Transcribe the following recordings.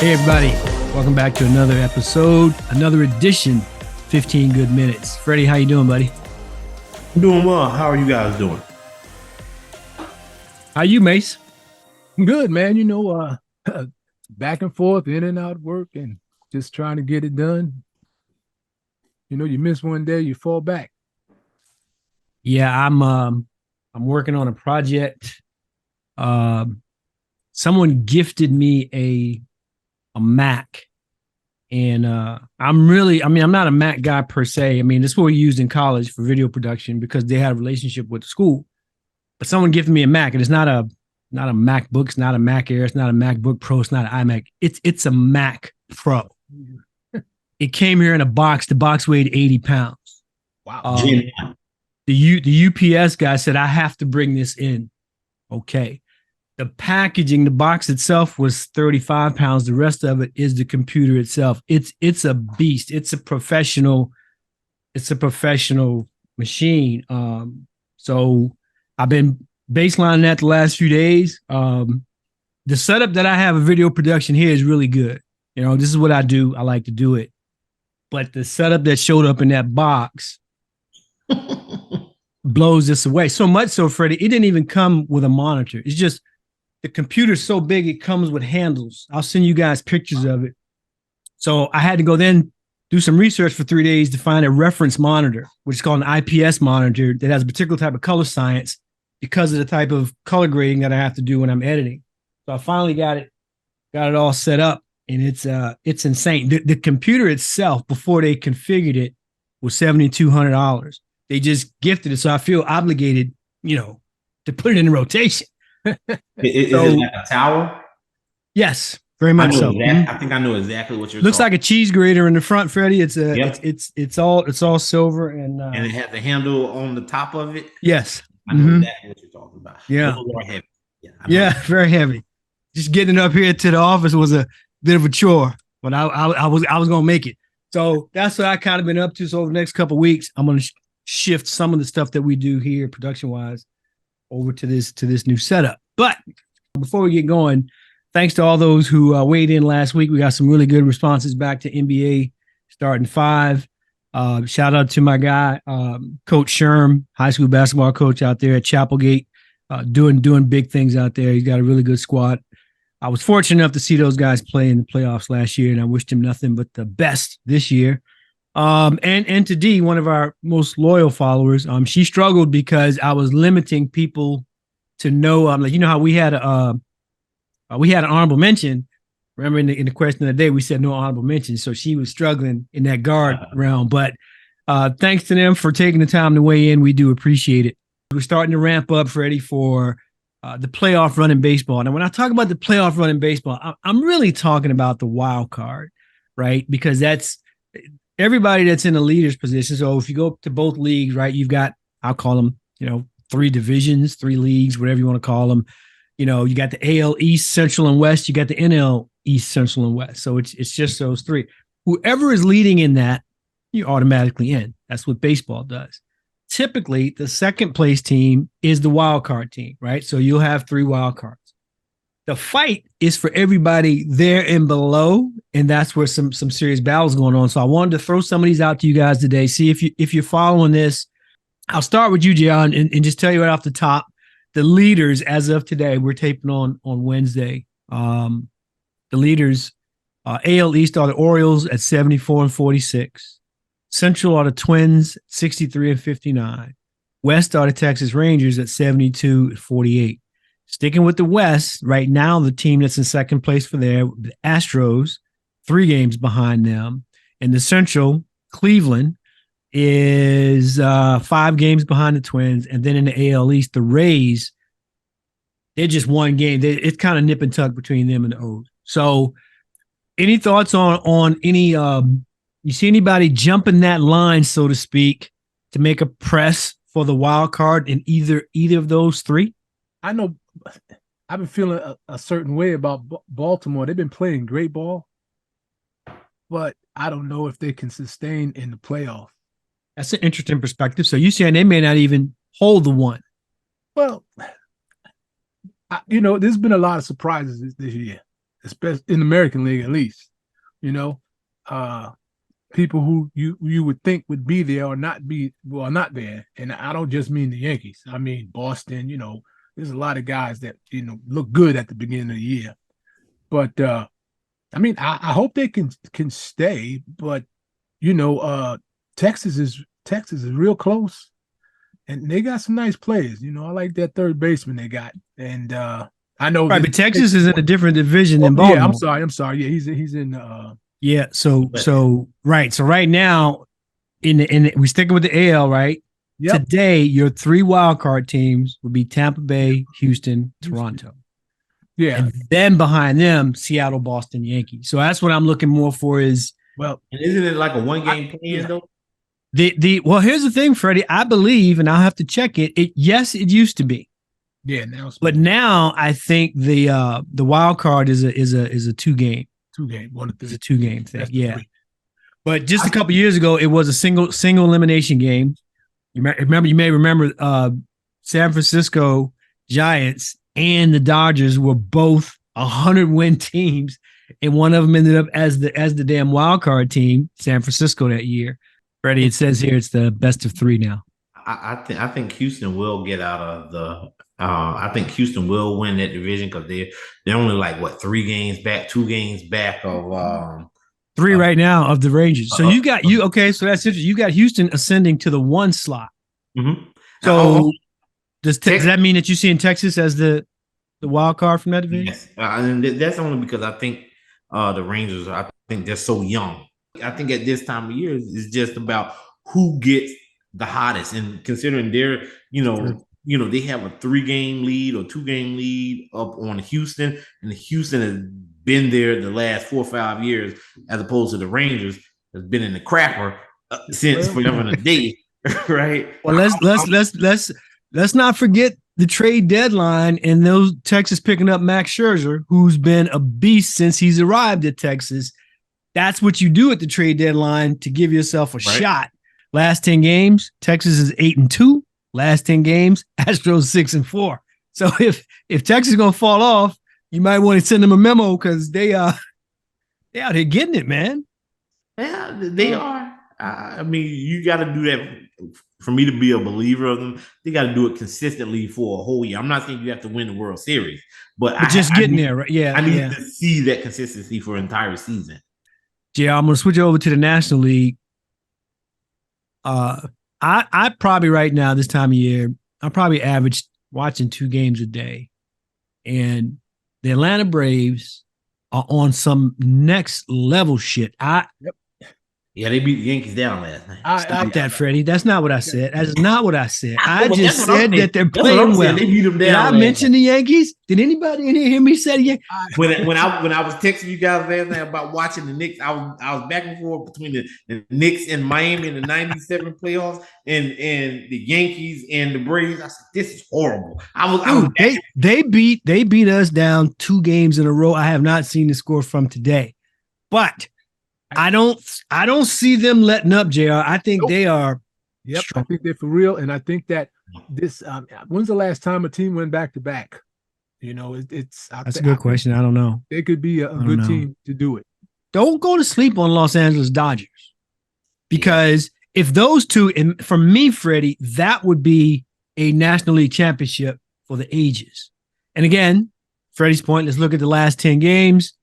Hey everybody, welcome back to another episode, another edition, 15 Good Minutes. Freddie, how you doing, buddy? I'm doing well. How are you guys doing? How you, Mace? Good, man. Back and forth, in and out work, and just trying to get it done. You know, you miss one day, you fall back. Yeah, I'm working on a project. Someone gifted me a Mac, and I'm not a Mac guy per se. I mean, this is what we used in college for video production because they had a relationship with the school. But someone gifted me a Mac, and it's not a MacBook, it's not a Mac Air, it's not a MacBook Pro, it's not an iMac. It's a Mac Pro. It came here in a box. The box weighed 80 pounds. Wow. The UPS guy said, I have to bring this in. Okay. The packaging, the box itself was 35 pounds. The rest of it is the computer itself. It's a beast. It's a professional machine. So I've been baselining that the last few days. The setup that I have of video production here is really good. You know, this is what I do. I like to do it. But the setup that showed up in that box blows this away. So much so, Freddie, it didn't even come with a monitor. It's just the computer's so big, it comes with handles. I'll send you guys pictures of it. So I had to go then do some research for 3 days to find a reference monitor, which is called an IPS monitor that has a particular type of color science because of the type of color grading that I have to do when I'm editing. So I finally got it all set up, and it's insane. The computer itself, before they configured it, was $7,200. They just gifted it, so I feel obligated, to put it in rotation. Is it like a tower? Yes, very much so. I think I know exactly what you're Looks talking like a cheese grater in the front, Freddie. It's Yep. it's all silver and and it has the handle on the top of it. yes. I know exactly what you're talking about. Yeah. Those are heavy. Yeah, very heavy. Just getting it up here to the office was a bit of a chore, but I was gonna make it. So that's what I kind of been up to. So over the next couple of weeks, I'm gonna shift some of the stuff that we do here production wise over to this new setup. But before we get going, thanks to all those who weighed in last week. We got some really good responses back to NBA starting 5. Shout out to my guy, Coach Sherm, high school basketball coach out there at Chapelgate, doing big things out there. He's got a really good squad. I was fortunate enough to see those guys play in the playoffs last year, and I wished him nothing but the best this year. And to Dee, one of our most loyal followers, she struggled because I was limiting people to know. How we had an honorable mention. Remember in the question of the day, we said no honorable mention. So she was struggling in that guard realm. But thanks to them for taking the time to weigh in. We do appreciate it. We're starting to ramp up, Freddie, for the playoff run in baseball. Now, when I talk about the playoff run in baseball, I'm really talking about the wild card, right? Because that's everybody that's in the leader's position. So if you go to both leagues, right, you've got, I'll call them, 3 divisions, 3 leagues, whatever you want to call them. You got the AL East, Central, and West. You got the NL East, Central, and West. So it's just those 3. Whoever is leading in that, you're automatically in. That's what baseball does. Typically, the second place team is the wild card team, right? So you'll have 3 wild cards. The fight is for everybody there and below, and that's where some serious battles going on. So I wanted to throw some of these out to you guys today. See if you're following this. I'll start with you, John, and just tell you right off the top, the leaders as of today, we're taping on Wednesday. The leaders, AL East are the Orioles at 74-46. Central are the Twins, 63-59. West are the Texas Rangers at 72-48. Sticking with the West, right now, the team that's in second place for there, the Astros, 3 games behind them. And the Central, Cleveland, is 5 games behind the Twins. And then in the AL East, the Rays, they're just 1 game. It's kind of nip and tuck between them and the O's. So any thoughts on any you see anybody jumping that line, so to speak, to make a press for the wild card in either of those 3? I know I've been feeling a certain way about Baltimore. They've been playing great ball, but I don't know if they can sustain in the playoff. That's an interesting perspective. So you're saying they may not even hold the 1? Well, there's been a lot of surprises this year. especially in the American League at least. You know, people who you would think would be there or not there. And I don't just mean the Yankees. I mean Boston. You know, there's a lot of guys that look good at the beginning of the year. But I mean, I hope they can stay. But Texas is real close, and they got some nice players. I like that third baseman they got, and I know. Right, but Texas is in a different division than Baltimore. Yeah, I'm sorry. Yeah, he's in. Yeah. So right. So right now, we're sticking with the AL, right? Yep. Today, your 3 wild card teams would be Tampa Bay, Houston, Toronto. Yeah. And then behind them, Seattle, Boston, Yankees. So that's what I'm looking more for is. Well, and isn't it like a 1-game play-in though? Well, here's the thing, Freddie. I believe, and I'll have to check it. Yes, it used to be. Yeah, now now I think the wild card is a 2-game. 2-game, 1 to 3. It's a 2-game thing. Yeah. But just a couple years ago, it was a single elimination game. You may remember San Francisco Giants and the Dodgers were both 100-win teams, and one of them ended up as the damn wild card team, San Francisco, that year. Freddie, it says here it's the best of 3 now. I think Houston will get out of the. I think Houston will win that division because they're only like 3 games back, 2 games back of 3 right now of the Rangers. So you got okay. So that's interesting. You got Houston ascending to the 1 slot. Mm-hmm. So does that mean that you see in Texas as the wild card from that division? Yes, and that's only because I think the Rangers. I think they're so young. I think at this time of year it's just about who gets the hottest, and considering they're they have a 3-game lead or 2-game lead up on Houston, and Houston has been there the last 4 or 5 years, as opposed to the Rangers has been in the crapper since forever and a day, right? Well, let's not forget the trade deadline and those Texas picking up Max Scherzer, who's been a beast since he's arrived at Texas. That's what you do at the trade deadline to give yourself a shot. Last 10 games, Texas is 8-2. Last 10 games, Astros 6-4. So if Texas is gonna fall off, you might want to send them a memo because they out here getting it, man. Yeah, they are. I mean, you got to do that for me to be a believer of them. They got to do it consistently for a whole year. I'm not saying you have to win the World Series, but just getting there, right? Yeah, I need to see that consistency for an entire season. Yeah, I'm gonna switch over to the National League. I probably right now this time of year, I probably average watching 2 games a day, and the Atlanta Braves are on some next level shit. Yeah, they beat the Yankees down last night. Stop that, Freddie. That's not what I said. That is not what I said. I just said that they're playing well. They beat them down. Did I mention the Yankees? Did anybody in here hear me say the Yankees? When I was texting you guys last night about watching the Knicks, I was back and forth between the Knicks and Miami in the '97 playoffs and the Yankees and the Braves. I said, this is horrible. They beat us down 2 games in a row. I have not seen the score from today, but I don't see them letting up, JR. I think they are. Yep, strong. I think they're for real, and I think that this. When's the last time a team went back to back? That's a good question. I don't know. They could be a good team to do it. Don't go to sleep on Los Angeles Dodgers, because if those two, and for me, Freddie, that would be a National League championship for the ages. And again, Freddie's point. Let's look at the last 10 games.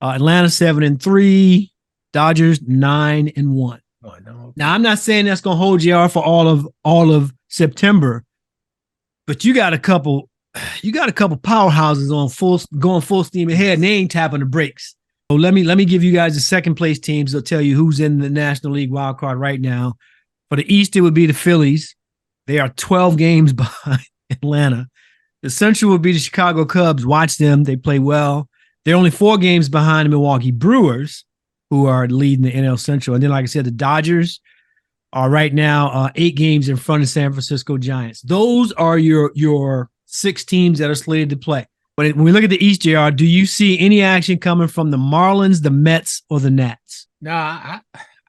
Atlanta 7-3. Dodgers 9-1. Oh, no. Now I'm not saying that's gonna hold JR for all of September, but you got a couple powerhouses going full steam ahead, and they ain't tapping the brakes. So let me give you guys the second place teams. They'll tell you who's in the National League wild card right now. For the East, it would be the Phillies. They are 12 games behind Atlanta. The Central would be the Chicago Cubs. Watch them; they play well. They're only 4 games behind the Milwaukee Brewers, who are leading the NL Central. And then, like I said, the Dodgers are right now 8 games in front of San Francisco Giants. Those are your 6 teams that are slated to play. But when we look at the East, JR, do you see any action coming from the Marlins, the Mets, or the Nats? Nah,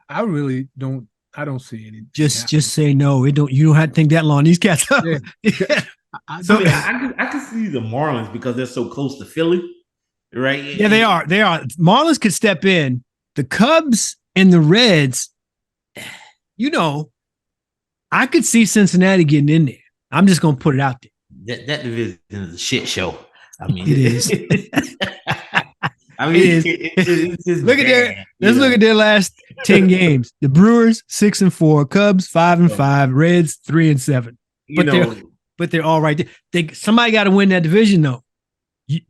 I really don't. I don't see any. Just say no. You don't have to think that long. These cats. I can see the Marlins because they're so close to Philly. right? Yeah, they are. They are. Marlins could step in. The Cubs and the Reds, I could see Cincinnati getting in there. I'm just gonna put it out there. That division is a shit show. I mean, It is. I mean, it's just look at their. Let's look at their last 10 games. The Brewers 6-4, Cubs 5-5, Reds 3-7. But they're all right there. Somebody got to win that division though.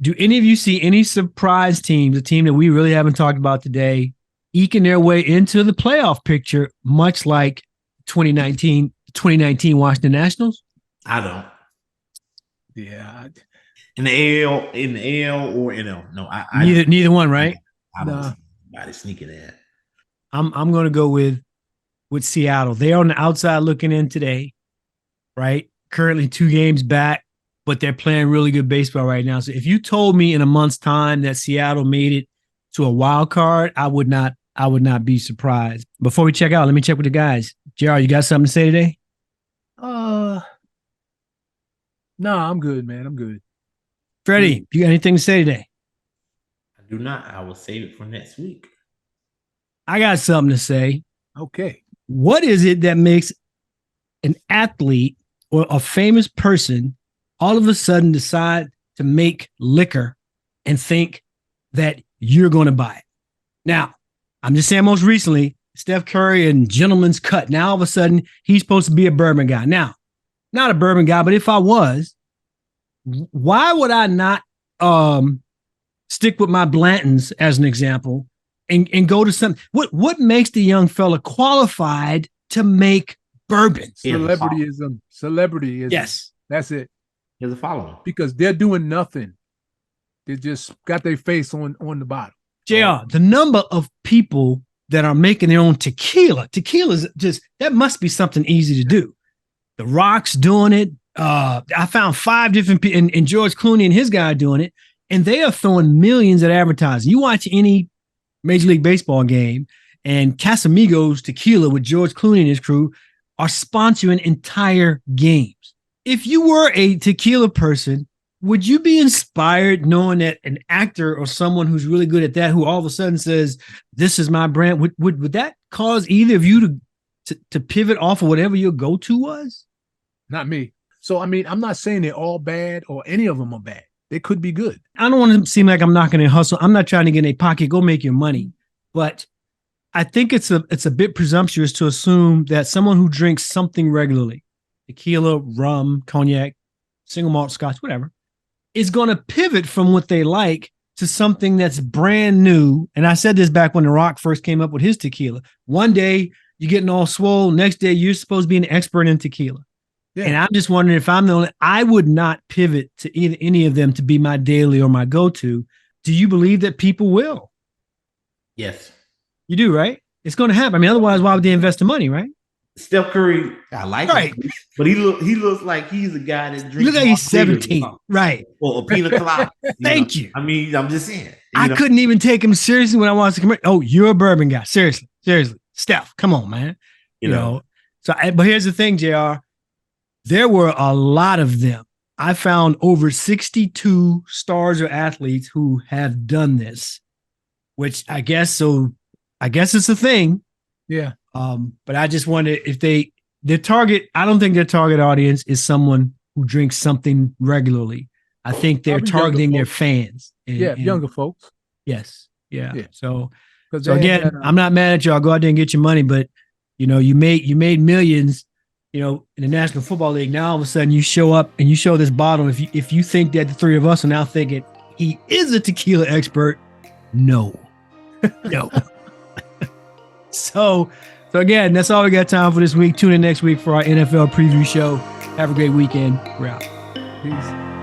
Do any of you see any surprise teams, a team that we really haven't talked about today, eking their way into the playoff picture, much like 2019 Washington Nationals? I don't. Yeah. In the AL or NL. No, neither one, right? I don't see anybody sneaking in. I'm going to go with Seattle. They're on the outside looking in today, right? Currently 2 games back, but they're playing really good baseball right now. So if you told me in a month's time that Seattle made it to a wild card, I would not be surprised. Before we check out, let me check with the guys. JR, you got something to say today? No, I'm good, man. I'm good. Freddie, you got anything to say today? I do not. I will save it for next week. I got something to say. Okay. What is it that makes an athlete or a famous person all of a sudden decide to make liquor and think that you're going to buy it? Now, I'm just saying most recently, Steph Curry and Gentleman's Cut. Now, all of a sudden, he's supposed to be a bourbon guy. Now, not a bourbon guy, but if I was, why would I not stick with my Blantons as an example and go to something? What makes the young fella qualified to make bourbons? Celebrityism. Yes. That's it. Here's a following. Because they're doing nothing. They just got their face on the bottom. JR, the number of people that are making their own tequila is just, that must be something easy to do. The Rock's doing it. I found 5 different people, and George Clooney and his guy doing it, and they are throwing millions at advertising. You watch any Major League Baseball game, and Casamigos Tequila with George Clooney and his crew are sponsoring entire games. If you were a tequila person, would you be inspired knowing that an actor or someone who's really good at that, who all of a sudden says, "This is my brand"? Would that cause either of you to pivot off of whatever your go-to was? Not me. So, I mean, I'm not saying they're all bad or any of them are bad. They could be good. I don't want to seem like I'm knocking a hustle. I'm not trying to get in a pocket. Go make your money. But I think it's a bit presumptuous to assume that someone who drinks something regularly, tequila, rum, cognac, single malt scotch, whatever, is going to pivot from what they like to something that's brand new. And I said this back when The Rock first came up with his tequila. One day you're getting all swole. Next day you're supposed to be an expert in tequila. Yeah. And I'm just wondering if I'm the only, I would not pivot to any of them to be my daily or my go-to. Do you believe that people will? Yes. You do, right? It's going to happen. I mean, otherwise, why would they invest the money, right? Steph Curry, I like him, but he looks like he's a guy that drinks. Look like he's 17, right? Or a pina colada. Thank you. I mean, I'm just saying. I couldn't even take him seriously when I watched the commercial. Oh, you're a bourbon guy. Seriously. Steph, come on, man. You know. So, but here's the thing, JR. There were a lot of them. I found over 62 stars or athletes who have done this, which I guess it's a thing. Yeah. But I just wonder if their target, I don't think their target audience is someone who drinks something regularly. I think they're targeting their fans. Younger folks. Yes. Yeah. So again, I'm not mad at y'all. Go out there and get your money, but you made millions, in the National Football League. Now all of a sudden you show up and you show this bottle. If you think that the 3 of us are now thinking he is a tequila expert, no. So again, that's all we got time for this week. Tune in next week for our NFL preview show. Have a great weekend. We're out. Peace.